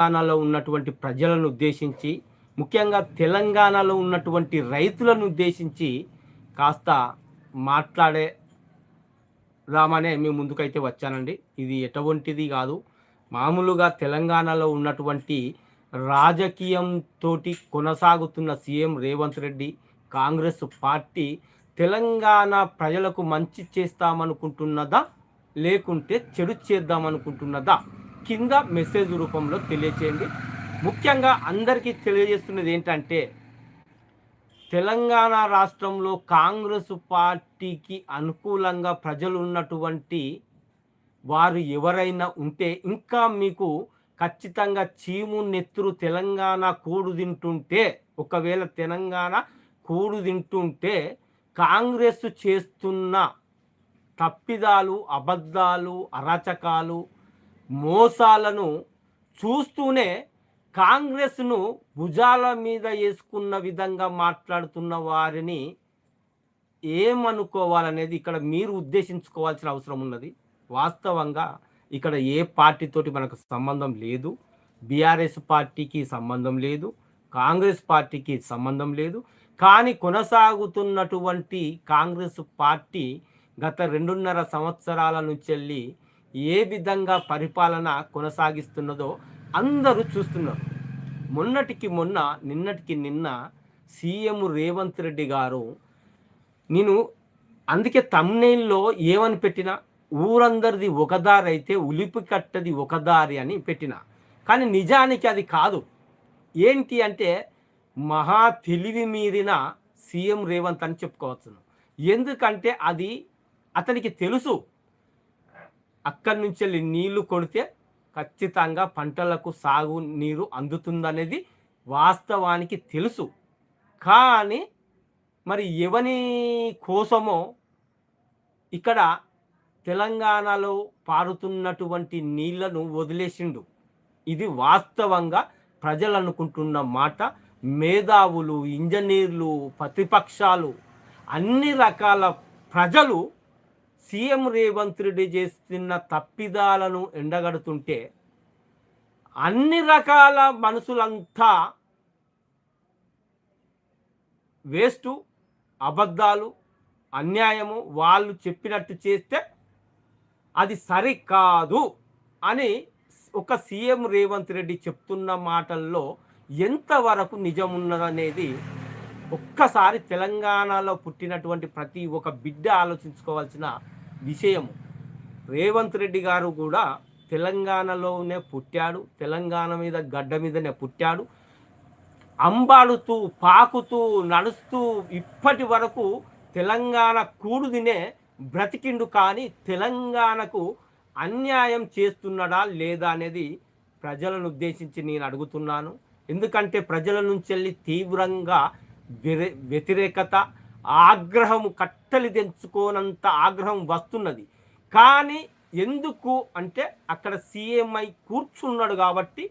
తెలంగాణలో ఉన్నటువంటి ప్రజలను ఉద్దేశించి, ముఖ్యంగా తెలంగాణలో ఉన్నటువంటి రైతులను ఉద్దేశించి కాస్త మాట్లాడేదామనే మీ ముందుకైతే వచ్చానండి. ఇది ఎటువంటిది కాదు. మామూలుగా తెలంగాణలో ఉన్నటువంటి రాజకీయంతోటి కొనసాగుతున్న సీఎం రేవంత్ రెడ్డి, కాంగ్రెస్ పార్టీ తెలంగాణ ప్రజలకు మంచి చేస్తామనుకుంటున్నదా? లేకుంటే చెడు చేద్దామనుకుంటున్నదా? కింద మెసేజ్ రూపంలో తెలియచేయండి. ముఖ్యంగా అందరికీ తెలియజేస్తున్నది ఏంటంటే, తెలంగాణ రాష్ట్రంలో కాంగ్రెస్ పార్టీకి అనుకూలంగా ప్రజలు ఉన్నటువంటి వారు ఎవరైనా ఉంటే ఇంకా మీకు ఖచ్చితంగా చీము నెత్తురు తెలంగాణ కూడు తింటుంటే, ఒకవేళ తెలంగాణ కూడు తింటుంటే కాంగ్రెస్ చేస్తున్న తప్పిదాలు, అబద్ధాలు, అరాచకాలు, మోసాలను చూస్తూనే కాంగ్రెస్ను భుజాల మీద వేసుకున్న విధంగా మాట్లాడుతున్న వారిని ఏమనుకోవాలనేది ఇక్కడ మీరు ఉద్దేశించుకోవాల్సిన అవసరం ఉన్నది. వాస్తవంగా ఇక్కడ ఏ పార్టీతోటి మనకు సంబంధం లేదు. బీఆర్ఎస్ పార్టీకి సంబంధం లేదు, కాంగ్రెస్ పార్టీకి సంబంధం లేదు. కానీ కొనసాగుతున్నటువంటి కాంగ్రెస్ పార్టీ గత 2.5 సంవత్సరాల నుంచి ఏ విధంగా పరిపాలన కొనసాగిస్తున్నదో అందరూ చూస్తున్నారు. మొన్నటికి మొన్న, నిన్నటికి నిన్న సీఎం రేవంత్ రెడ్డి గారు, నేను అందుకే తమ్నెయిల్లో ఏమని పెట్టిన, ఊరందరిది ఒక దారి అయితే ఉలిపి కట్టది ఒక దారి అని పెట్టిన. కానీ నిజానికి అది కాదు. ఏంటి అంటే మహా తెలివి మీరిన సీఎం రేవంత్ అని చెప్పుకోవచ్చును. ఎందుకంటే అది అతనికి తెలుసు, అక్కడి నుంచి నీళ్లు కొడితే ఖచ్చితంగా పంటలకు సాగు నీరు అందుతుందనేది వాస్తవానికి తెలుసు. కానీ మరి ఎవని కోసమో ఇక్కడ తెలంగాణలో పారుతున్నటువంటి నీళ్లను వదిలేసిండు. ఇది వాస్తవంగా ప్రజలు అనుకుంటున్న మాట. మేధావులు, ఇంజనీర్లు, ప్రతిపక్షాలు, అన్ని రకాల ప్రజలు సీఎం రేవంత్ రెడ్డి చేస్తున్న తప్పిదాలను ఎండగడుతుంటే అన్ని రకాల మనుషులంతా వేస్టు, అబద్ధాలు, అన్యాయము, వాళ్ళు చెప్పినట్టు చేస్తే అది సరికాదు అని ఒక సీఎం రేవంత్ రెడ్డి చెప్తున్న మాటల్లో ఎంతవరకు నిజం ఉన్నదనేది ఒక్కసారి తెలంగాణలో పుట్టినటువంటి ప్రతి ఒక్క బిడ్డ ఆలోచించుకోవాల్సిన విషయము. రేవంత్ రెడ్డి గారు కూడా తెలంగాణలోనే పుట్టాడు, తెలంగాణ మీద గడ్డ మీదనే పుట్టాడు. అంబాడుతూ, పాకుతూ, నడుస్తూ ఇప్పటి వరకు తెలంగాణ కూడు తినే బ్రతికిండు. కానీ తెలంగాణకు అన్యాయం చేస్తున్నాడా లేదా అనేది ప్రజలను ఉద్దేశించి నేను అడుగుతున్నాను. ఎందుకంటే ప్రజల నుంచి తీవ్రంగా వ్యతిరేకత, ఆగ్రహము కట్టలి తెంచుకోనంత ఆగ్రహం వస్తున్నది. కానీ ఎందుకు అంటే అక్కడ సీఎంఐ కూర్చున్నాడు కాబట్టి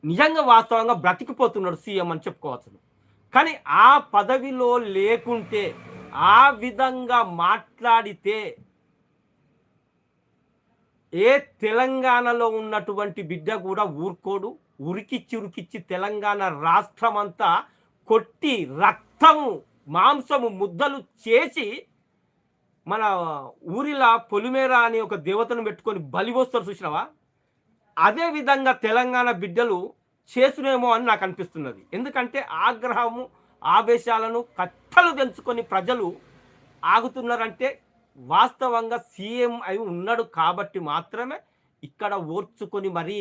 నిజంగా వాస్తవంగా బ్రతికిపోతున్నాడు సీఎం అని చెప్పుకోవచ్చు. కానీ ఆ పదవిలో లేకుంటే, ఆ విధంగా మాట్లాడితే ఏ తెలంగాణలో ఉన్నటువంటి బిడ్డ కూడా ఊరుకోడు. ఉరికిచ్చి తెలంగాణ రాష్ట్రం అంతా కొట్టి రక్తము, మాంసము ముద్దలు చేసి మన ఊరిలా పొలిమేర అని ఒక దేవతను పెట్టుకొని బలివోస్తారు చూసినావా? అదే విధంగా తెలంగాణ బిడ్డలు చేసునేమో అని నాకు అనిపిస్తున్నది. ఎందుకంటే ఆగ్రహము, ఆవేశాలను కట్టలు తెంచుకొని ప్రజలు ఆగుతున్నారంటే వాస్తవంగా సీఎం అయి ఉన్నాడు కాబట్టి మాత్రమే ఇక్కడ ఓర్చుకొని మరీ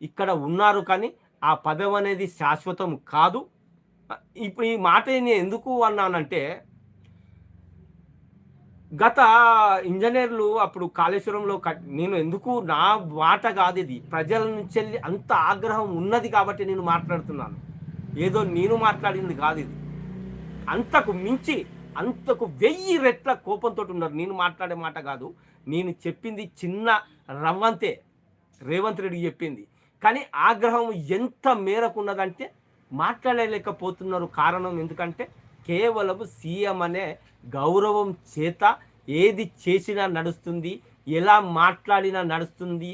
ఇక్కడ ఉన్నారు. కానీ ఆ పదవి అనేది శాశ్వతం కాదు. ఇప్పుడు ఈ మాట నేను ఎందుకు అన్నానంటే, గత ఇంజనీర్లు అప్పుడు కాళేశ్వరంలో నేను ఎందుకు, నా మాట కాదు ఇది, ప్రజల నుంచి అంత ఆగ్రహం ఉన్నది కాబట్టి నేను మాట్లాడుతున్నాను. ఏదో నేను మాట్లాడింది కాదు ఇది. అంతకు మించి, అంతకు 1000 రెట్ల కోపంతో ఉన్నారు. నేను మాట్లాడే మాట కాదు, నేను చెప్పింది చిన్న రవ్వంతే రేవంత్ రెడ్డి చెప్పింది. కానీ ఆగ్రహం ఎంత మేరకు ఉన్నదంటే మాట్లాడలేకపోతున్నారు. కారణం ఎందుకంటే కేవలం సీఎం అనే గౌరవం చేత ఏది చేసినా నడుస్తుంది, ఎలా మాట్లాడినా నడుస్తుంది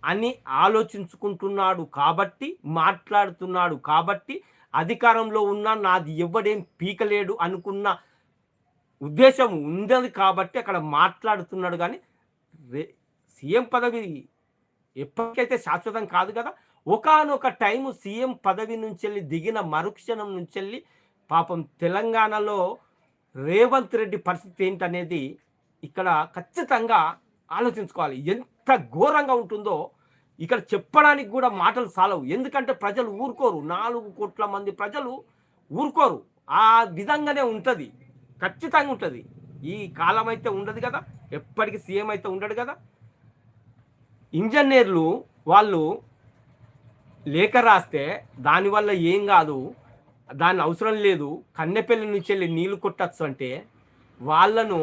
అని ఆలోచించుకుంటున్నాడు కాబట్టి, మాట్లాడుతున్నాడు కాబట్టి, అధికారంలో ఉన్న నాది ఎవ్వడేం పీకలేడు అనుకున్న ఉద్దేశం ఉండదు కాబట్టి అక్కడ మాట్లాడుతున్నాడు గానీ, రే సీఎం పదవి ఎప్పటికైతే శాశ్వతం కాదు కదా! ఒకానొక టైము సీఎం పదవి నుంచెల్లి దిగిన మరుక్షణం నుంచెల్లి పాపం తెలంగాణలో రేవంత్ రెడ్డి పరిస్థితి ఏంటనేది ఇక్కడ ఖచ్చితంగా ఆలోచించుకోవాలి. ఎంత ఘోరంగా ఉంటుందో ఇక్కడ చెప్పడానికి గూడా మాటలు సాలవు. ఎందుకంటే ప్రజలు ఊరుకోరు. 4,00,00,000 మంది ప్రజలు ఊరుకోరు. ఆ విధంగానే ఉంటది. ఖచ్చితంగా ఉంటది. ఈ కాలమైతే ఉండదు గదా! ఎప్పటికి సీఎం అయితే ఉండడు గదా! ఇంజినీర్లు వాళ్ళు లేఖ రాస్తే దానివల్ల ఏం గాదు. దాని అవసరం లేదు. కన్నెపల్లి నుంచెళ్ళి నీళ్లు కొట్టొచ్చు అంటే వాళ్ళను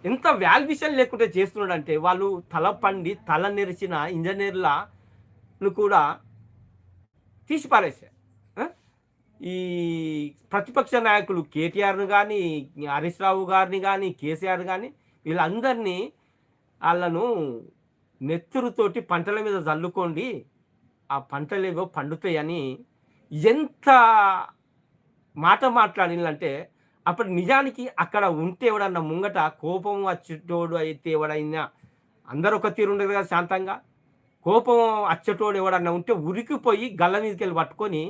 ఎంత వాల్యుయేషన్ లేకుండా చేస్తున్నాడంటే వాళ్ళు తల పండి తల నెరిచిన ఇంజినీర్లను కూడా తీసి పారేశారు. ఆ! ఈ ప్రతిపక్ష నాయకులు కేటీఆర్‌ని గాని, హరీష్ రావు గారిని గాని, కేసీఆర్ గాని వీళ్ళందరినీ ఆళ్ళను నెత్తురుతోటి పంటల మీద జల్లుకోండి. ఆ పంటలేవో పండుతాయని ఎంత మాట మాట్లాడిన్లంటే అప్పుడు నిజానికి అక్కడ ఉంటే ఎవడన్నా ముంగట కోపం వచ్చేటోడు అయితే ఎవడైనా అందరూ ఒక తీరు ఉండదు కదా శాంతంగా. కోపం వచ్చేటోడు ఎవడన్నా ఉంటే ఉరికిపోయి గల్ల మీదకెళ్ళి పట్టుకొని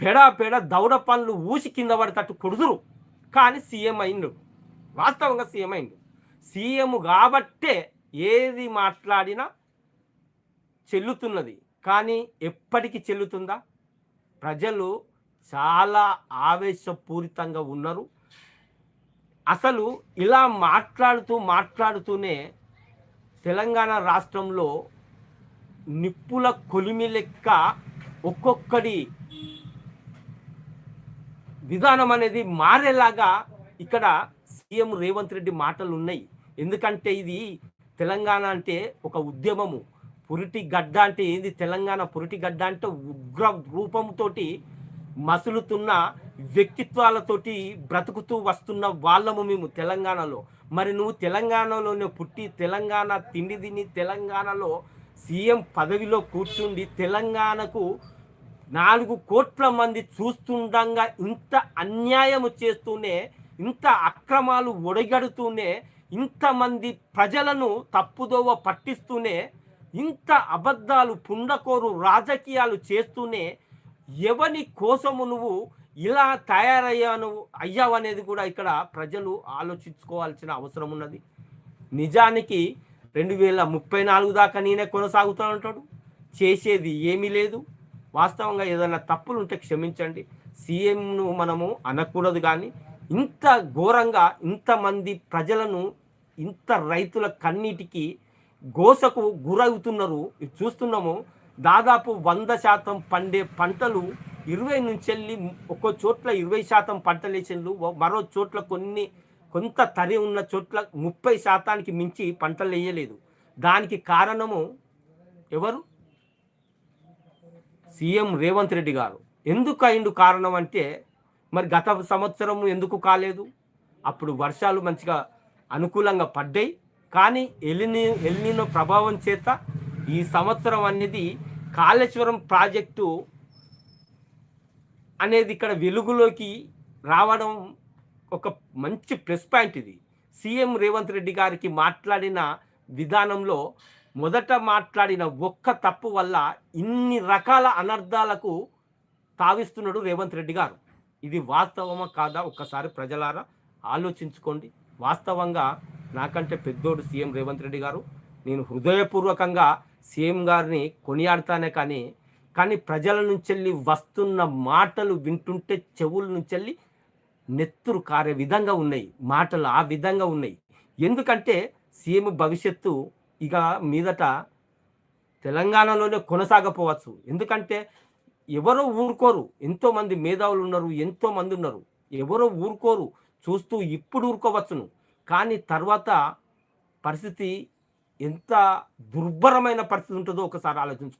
పెడ పెడ దవడ పండ్లు ఊసి కింద పడేటట్టు కొడుదురు. కానీ సీఎం అయిండు. వాస్తవంగా సీఎం అయిండు. సీఎం గాబట్టే ఏది మాట్లాడినా చెల్లుతున్నది. కానీ ఎప్పటికి చెల్లుతుందా? ప్రజలు చాలా ఆవేశపూరితంగా ఉన్నారు. అసలు ఇలా మాట్లాడుతూనే తెలంగాణ రాష్ట్రంలో నిప్పుల కొలిమి లెక్క ఒక్కొక్కడి విధానం అనేది మారేలాగా ఇక్కడ సీఎం రేవంత్ రెడ్డి మాటలు ఉన్నాయి. ఎందుకంటే ఇది తెలంగాణ అంటే ఒక ఉద్యమము. పురిటి గడ్డ అంటే ఏంది? తెలంగాణ పురిటి గడ్డ అంటే ఉగ్ర రూపంతోటి మసులుతున్న వ్యక్తిత్వాలతోటి బ్రతుకుతూ వస్తున్న వాళ్ళము మేము తెలంగాణలో. మరి నువ్వు తెలంగాణలోనే పుట్టి తెలంగాణ తిండి తిని తెలంగాణలో సీఎం పదవిలో కూర్చుండి తెలంగాణకు 4,00,00,000 మంది చూస్తుండగా ఇంత అన్యాయము చేస్తూనే, ఇంత అక్రమాలు ఒడిగడుతూనే, ఇంతమంది ప్రజలను తప్పుదోవ పట్టిస్తూనే, ఇంత అబద్ధాలు పుండకోరు రాజకీయాలు చేస్తూనే ఎవని కోసము నువ్వు ఇలా అయ్యావనేది కూడా ఇక్కడ ప్రజలు ఆలోచించుకోవాల్సిన అవసరం ఉన్నది. నిజానికి 2034 దాకా నేనే కొనసాగుతూ ఉంటాడు. చేసేది ఏమీ లేదు. వాస్తవంగా ఏదైనా తప్పులుంటే క్షమించండి. సీఎంను మనము అనకూడదు కానీ ఇంత ఘోరంగా ఇంతమంది ప్రజలను ఇంత రైతుల కన్నీటికి గోసకు గురవుతున్నారు. ఇది చూస్తున్నాము. దాదాపు 100% పండే పంటలు 20 నుంచెల్లి ఒక్కో చోట్ల 20% పంటలేసిండ్లు. మరో చోట్ల కొంత తరి ఉన్న చోట్ల 30%కి మించి పంటలు వేయలేదు. దానికి కారణము ఎవరు? సీఎం రేవంత్ రెడ్డి గారు. ఎందుకు అయిండు కారణం అంటే మరి గత సంవత్సరం ఎందుకు కాలేదు? అప్పుడు వర్షాలు మంచిగా అనుకూలంగా పడ్డాయి. కానీ ఎల్నినో ప్రభావం చేత ఈ సంవత్సరం అనేది కాళేశ్వరం ప్రాజెక్టు అనేది ఇక్కడ వెలుగులోకి రావడం ఒక మంచి ప్లస్ పాయింట్ ఇది. సీఎం రేవంత్ రెడ్డి గారికి మాట్లాడిన విధానంలో మొదట మాట్లాడిన ఒక్క తప్పు వల్ల ఇన్ని రకాల అనర్థాలకు తావిస్తున్నాడు రేవంత్ రెడ్డి గారు. ఇది వాస్తవమా కాదా ఒక్కసారి ప్రజలారా ఆలోచించుకోండి. వాస్తవంగా నాకంటే పెద్దోడు సీఎం రేవంత్ రెడ్డి గారు. నేను హృదయపూర్వకంగా సీఎం గారిని కొనియాడతానే కానీ ప్రజల నుంచెల్లి వస్తున్న మాటలు వింటుంటే చెవుల నుంచెల్లి నెత్తురు కారే విధంగా ఉన్నాయి. మాటలు ఆ విధంగా ఉన్నాయి. ఎందుకంటే సీఎం భవిష్యత్తు ఇక మీదట తెలంగాణలోనే కొనసాగపోవచ్చు. ఎందుకంటే ఎవరో ఊరుకోరు. ఎంతోమంది మేధావులు ఉన్నారు, ఎంతోమంది ఉన్నారు. ఎవరో ఊరుకోరు. చూస్తూ ఇప్పుడు ఊరుకోవచ్చును. కానీ తర్వాత పరిస్థితి ఎంత దుర్భరమైన పరిస్థితి ఉంటుందో ఒకసారి ఆలోచించుకో.